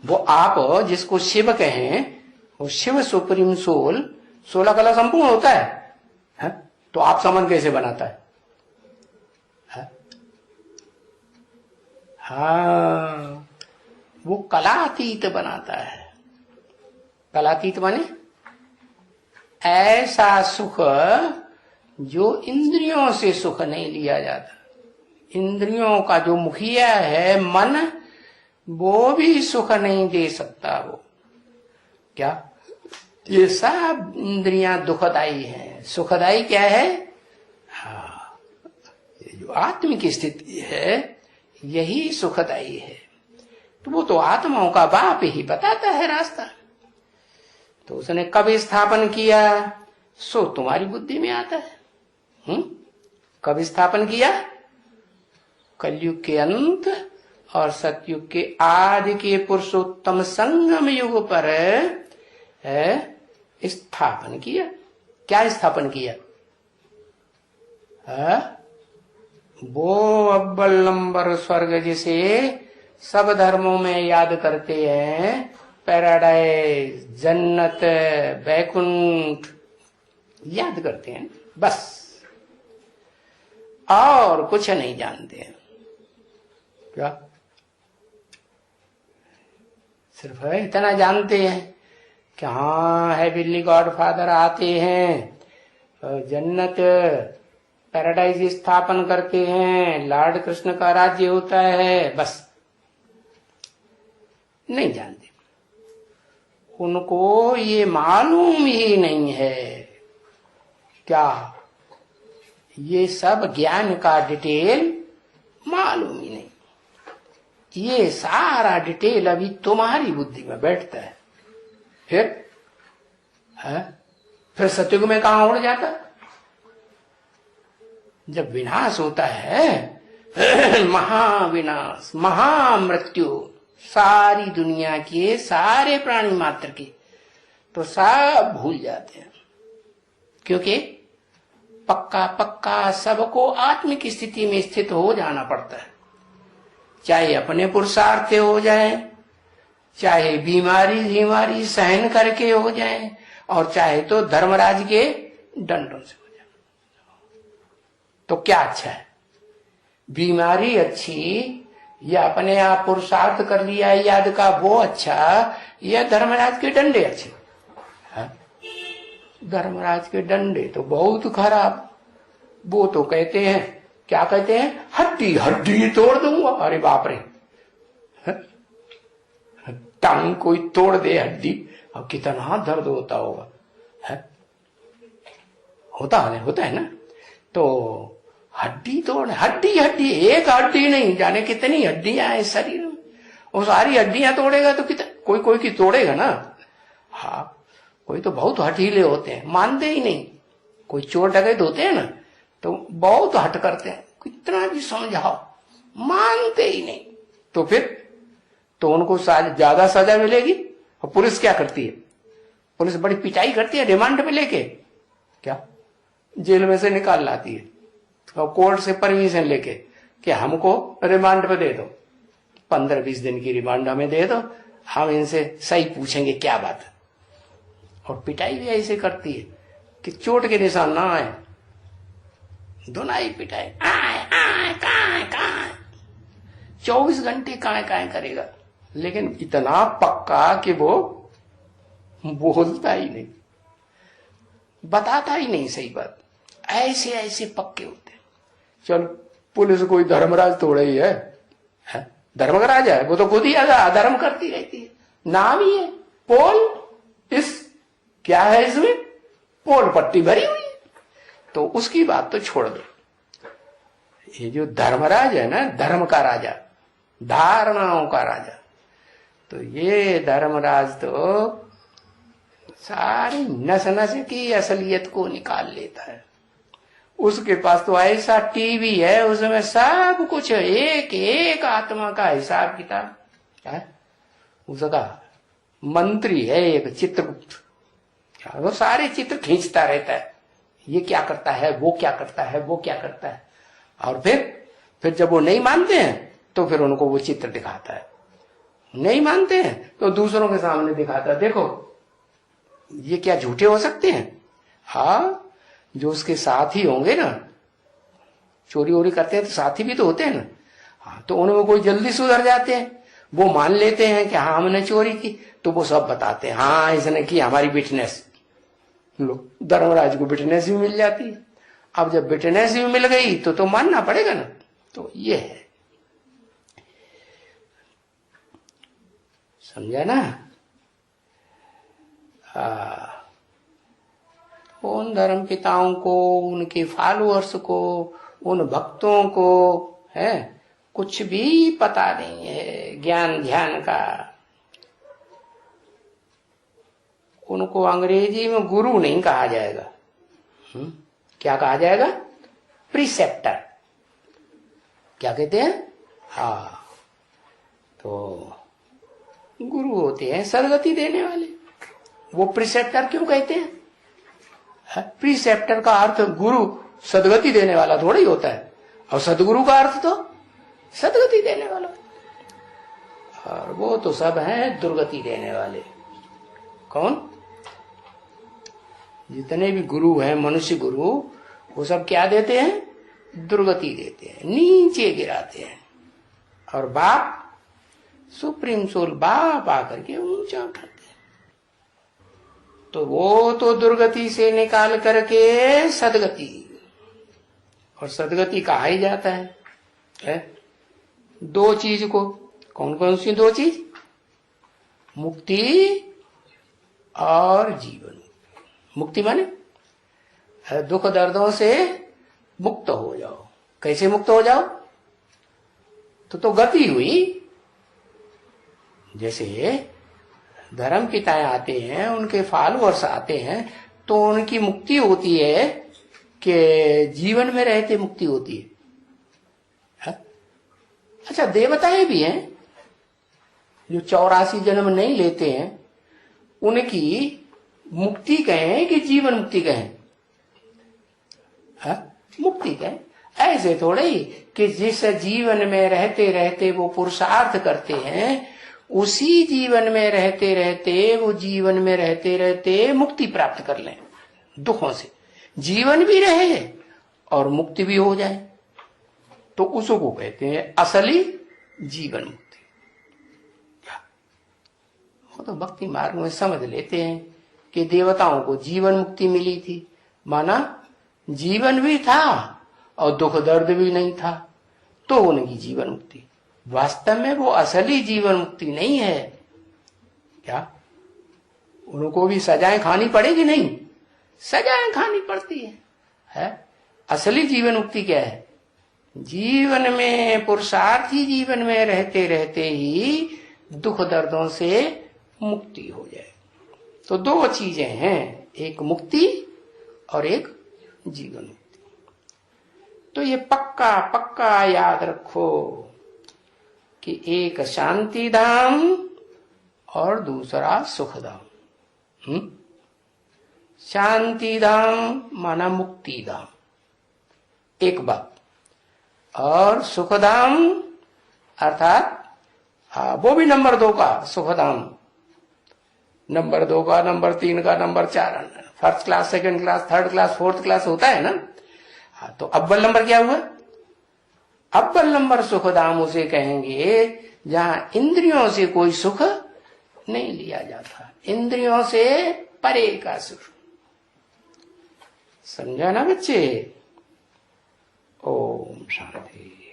वो आप जिसको शिव कहें, वो शिव सुप्रीम सोल 16 कला संपूर्ण होता है? तो आप समान कैसे बनाता है? हाँ, वो कलातीत बनाता है। कलातीत माने ऐसा सुख जो इंद्रियों से सुख नहीं लिया जाता। इंद्रियों का जो मुखिया है मन, वो भी सुख नहीं दे सकता। वो क्या ये सब इंद्रियां दुखदाई है। सुखदाई क्या है? हाँ, ये जो आत्मिक स्थिति है यही सुखदाई है। तो वो तो आत्माओं का बाप ही बताता है रास्ता। तो उसने कब स्थापन किया सो तुम्हारी बुद्धि में आता है। कब स्थापन किया? कलयुग के अंत और सतयुग के आदि के पुरुषोत्तम संगम युग पर स्थापन किया। क्या स्थापन किया? वो अव्वल नंबर स्वर्ग जिसे सब धर्मों में याद करते हैं, पैराडाइज, जन्नत, बैकुंठ याद करते हैं, बस और कुछ नहीं जानते हैं। क्या सिर्फ इतना जानते हैं कि हाँ हेवनली गॉड फादर आते हैं, जन्नत पैराडाइज स्थापन करते हैं, लॉर्ड कृष्ण का राज्य होता है, बस नहीं जानते। उनको ये मालूम ही नहीं है क्या ये सब ज्ञान का डिटेल मालूम ही नहीं। ये सारा डिटेल अभी तुम्हारी बुद्धि में बैठता है। फिर सतयुग में कहां उड़ जाता? जब विनाश होता है महाविनाश, महामृत्यु सारी दुनिया के सारे प्राणी मात्र के, तो सब भूल जाते हैं। क्योंकि पक्का पक्का सबको आत्मिक स्थिति में स्थित हो जाना पड़ता है, चाहे अपने पुरुषार्थ से हो जाए, चाहे बीमारी सहन करके हो जाए, और चाहे तो धर्मराज के दंडों से हो जाए। तो क्या अच्छा है? बीमारी अच्छी या अपने आप पुरुषार्थ कर लिया याद का वो अच्छा, या धर्मराज के डंडे अच्छे? धर्मराज के डंडे तो बहुत खराब। वो तो कहते हैं, क्या कहते हैं, हड्डी हड्डी तोड़ दूंगा। अरे बाप रे, टांग कोई तोड़ दे हड्डी, अब कितना दर्द होता होगा। होता है ना। तो हड्डी तोड़, हड्डी हड्डी, एक हड्डी नहीं, जाने कितनी हड्डियां हैं शरीर में। वो सारी हड्डियां तोड़ेगा तो कितना, कोई कोई की तोड़ेगा ना। हाँ, कोई तो बहुत हठीले होते हैं, मानते ही नहीं। कोई चोर डकैत होते हैं ना, तो बहुत हट करते हैं, कितना भी समझाओ मानते ही नहीं। तो फिर तो उनको ज्यादा सजा मिलेगी। और पुलिस क्या करती है? पुलिस बड़ी पिटाई करती है, रिमांड पे लेके क्या जेल में से निकाल लाती है, और कोर्ट से परमिशन लेके कि हमको रिमांड पे दे दो, 15-20 दिन की रिमांड हमें दे दो, हम इनसे सही पूछेंगे क्या बात है। और पिटाई भी ऐसे करती है कि चोट के निशान ना आए, धुनाई पिटाई, आए आए काए काए, 24 घंटे काए काए करेगा, लेकिन इतना पक्का कि वो बोलता ही नहीं, बताता ही नहीं सही बात। ऐसे ऐसे पक्के होते हैं। चलो, पुलिस कोई धर्मराज थोड़ा ही है, धर्म का राजा है, वो तो खुद ही अधर्म करती रहती है। नाम ही है पोल, इस क्या है इसमें, पोल पट्टी भरी हुई है। तो उसकी बात तो छोड़ दो। ये जो धर्मराज है ना, धर्म का राजा, धारणाओं का राजा, तो ये धर्मराज तो सारी नस नस की असलियत को निकाल लेता है। उसके पास तो ऐसा टीवी है, उसमें सब कुछ, एक एक आत्मा का हिसाब किताब है। उसका मंत्री है एक चित्रगुप्त, वो सारे चित्र खींचता रहता है, ये क्या करता है, वो क्या करता है, वो क्या करता है। और फिर जब वो नहीं मानते हैं तो फिर उनको वो चित्र दिखाता है। नहीं मानते हैं तो दूसरों के सामने दिखाता है, देखो ये क्या झूठे हो सकते हैं। हाँ, जो उसके साथी होंगे ना, चोरी वोरी करते हैं तो साथी भी तो होते हैं ना। हाँ, तो उनमें कोई जल्दी सुधर जाते हैं, वो मान लेते हैं कि हाँ हमने चोरी की, तो वो सब बताते हैं, हाँ इसने की, हमारी विटनेस लो। धर्मराज को विटनेस भी मिल जाती है। अब जब विटनेस भी मिल गई तो मानना पड़ेगा ना। तो ये है, समझा ना। उन धर्म पिताओं को, उनके फॉलोअर्स को, उन भक्तों को है कुछ भी पता नहीं है ज्ञान ध्यान का। उनको अंग्रेजी में गुरु नहीं कहा जाएगा, क्या कहा जाएगा? प्रीसेप्टर। क्या कहते हैं? हाँ, तो गुरु होते हैं सदगति देने वाले। वो प्रीसेप्टर क्यों कहते हैं? प्रीसेप्टर का अर्थ गुरु सदगति देने वाला थोड़ा ही होता है, और सदगुरु का अर्थ तो सदगति देने वाला, और वो तो सब हैं दुर्गति देने वाले। कौन? जितने भी गुरु हैं, मनुष्य गुरु, वो सब क्या देते हैं? दुर्गति देते हैं, नीचे गिराते हैं। और बाप सुप्रीम सोल बाप आकर के ऊंचा उठाते हैं। तो वो तो दुर्गति से निकाल करके सदगति, और सदगति कहा ही जाता है दो चीज को। कौन कौन सी दो चीज? मुक्ति और जीवन। मुक्ति माने दुख दर्दों से मुक्त हो जाओ। कैसे मुक्त हो जाओ? तो गति हुई। जैसे धर्म पिताएं आते हैं, उनके फॉलोअर्स आते हैं, तो उनकी मुक्ति होती है कि जीवन में रहते मुक्ति होती है। अच्छा, देवताएं भी हैं जो 84 जन्म नहीं लेते हैं, उनकी मुक्ति कहें कि जीवन मुक्ति कहें? मुक्ति कहें। ऐसे थोड़े ही कि जिस जीवन में रहते रहते वो पुरुषार्थ करते हैं, उसी जीवन में रहते रहते, वो जीवन में रहते रहते मुक्ति प्राप्त कर लें दुखों से। जीवन भी रहे और मुक्ति भी हो जाए, तो उसको कहते हैं असली जीवन मुक्ति। वो तो भक्ति मार्ग में समझ लेते हैं कि देवताओं को जीवन मुक्ति मिली थी, माना जीवन भी था और दुख दर्द भी नहीं था, तो उनकी जीवन मुक्ति। वास्तव में वो असली जीवन मुक्ति नहीं है। क्या उनको भी सजाएं खानी पड़ेगी? नहीं, सजाएं खानी पड़ती है? असली जीवन मुक्ति क्या है? जीवन में, पुरुषार्थी जीवन में रहते रहते ही दुख दर्दों से मुक्ति हो जाए। तो दो चीजें हैं, एक मुक्ति और एक जीवन मुक्ति। तो ये पक्का पक्का याद रखो कि एक शांति धाम और दूसरा सुख धाम। शांति धाम माना मुक्ति धाम, एक बात, और सुख धाम अर्थात वो भी नंबर 2 का सुख धाम, नंबर 2 का, नंबर 3 का, number 4, first class, second class, third class, fourth class होता है ना। तो अव्वल नंबर क्या हुआ? अव्वल नंबर सुख धाम उसे कहेंगे जहां इंद्रियों से कोई सुख नहीं लिया जाता, इंद्रियों से परे का सुख। समझा ना बच्चे? ओम शांति।